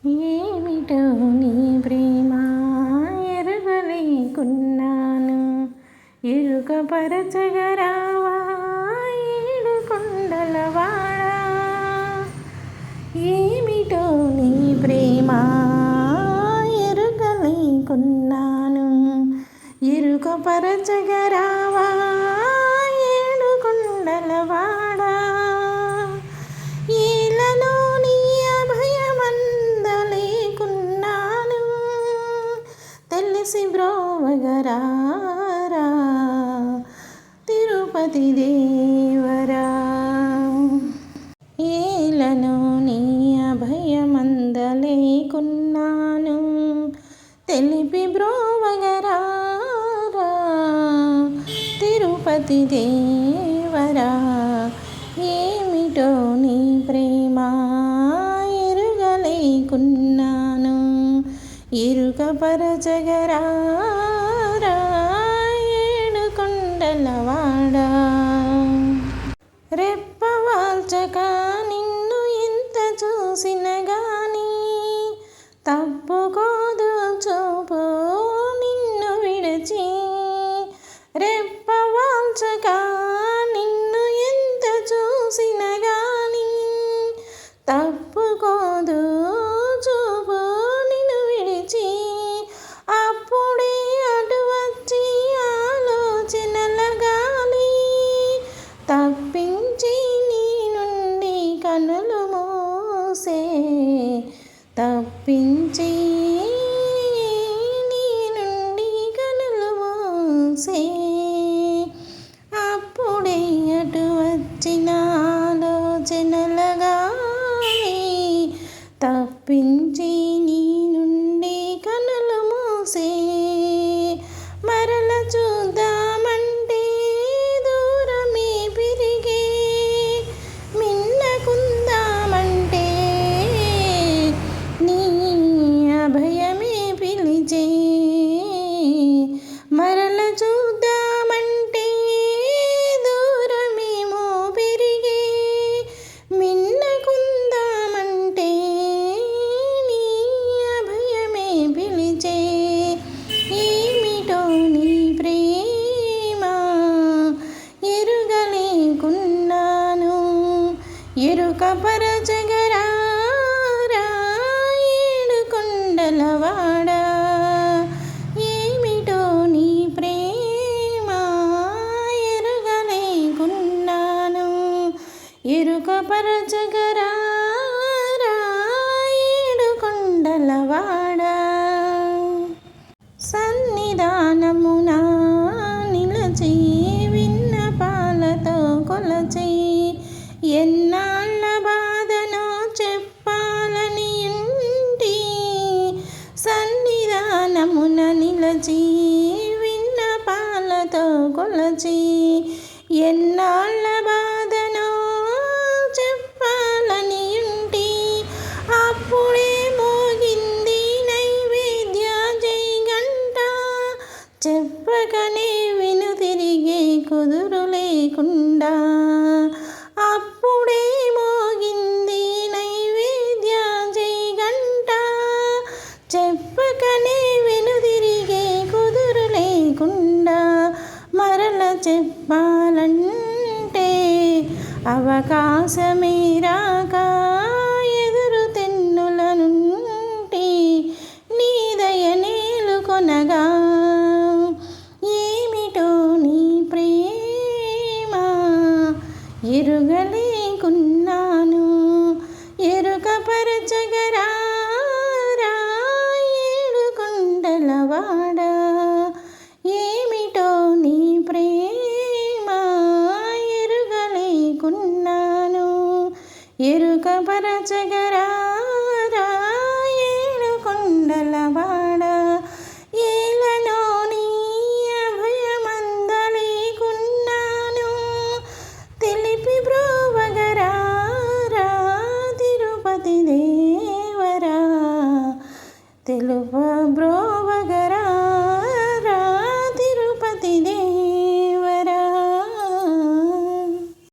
ఏమిటో నీ ప్రేమ ఎరుగలేకున్నాను, ఎరుకపరచగరావా ఏడు కొండలవాడా. ఏమిటో నీ ప్రేమ ఎరుగలేకున్నాను, ఎరుకపరచగరావా ఏడు కొండలవాడా. తెలిసి బ్రోవగరారా తిరుపతి దేవరా. ఏలను నీ అభయమందలేకున్నాను, తెలిపి బ్రోవగరారా తిరుపతి దేవరా. ఏమిటో నీ ప్రేమ ఎరుగలేకున్నాను, ఎరుకపరచగరారా ఏడు కొండలవాడా. రెప్పవాల్చక నిన్ను ఎంత చూసిన గాని, తప్పుకోదు చూపు నిన్ను విడిచి. రెప్పవాల్చక నిన్ను ఎంత చూసిన గాని, తప్పుకోదు చూపు నిన్ను విడిచి. అప్పుడే అటు వచ్చి ఆలోచనల గాలి తప్పించి నీ నుండి కనులు మూసే, తప్పించి నీ నుండి కనులు మూసే. అప్పుడే అటు వచ్చిన ఆలోచనల గాలి తప్పించి నీ నుండి కనులు మూసే. మరల చూద్దామంటే దూరమే పెరిగే, మిన్నకుందామంటే నీ అభయమే పిలిచే. మరల చూద్దామంటే దూరమేమో పెరిగే, మిన్నకుందామంటే నీ అభయమే పిలిచే. ఏమిటో నీ ప్రేమ ఎరుగలేకున్నాను, ఎరుకపరచగరారా ఏడు కొండలవాడా. ఏమిటో నీ ప్రేమ ఎరుగలేకున్నాను, ఎరుకపరచగరారా ఏడు కొండలవాడా. సన్నిధానమున నిలచి విన్నపాలతో కొలచి, ఎన్నాళ్ళ బాధనో చెప్పాలని ఉంటి. సన్నిధానమున నిలచి విన్నపాలతో కొలచి, ఎన్నాళ్ళ బాధనో చెప్పాలని ఉంటి. అప్పుడే మోగింది నైవేద్య జైగంట, చెప్పకనే వెనుతిరిగే కుదురు లేకుండా. అప్పుడే మోగింది నైవేద్య జైగంట, చెప్పకనే వెనుతిరిగే కుదురు లేకుండా. మరల చెప్పాలంటే అవకాశమే రాక ఎదురు తెన్నుల నుండి నీ దయ నేలుకొనగా. ఏమిటో నీ ప్రేమ ఎరుగలేకున్నాను, ఎరుకపరచగరారా ఏడు కొండలవాడా. ఏమిటో నీ ప్రేమ ఎరుగలేకున్నాను, ఎరుకపరచగ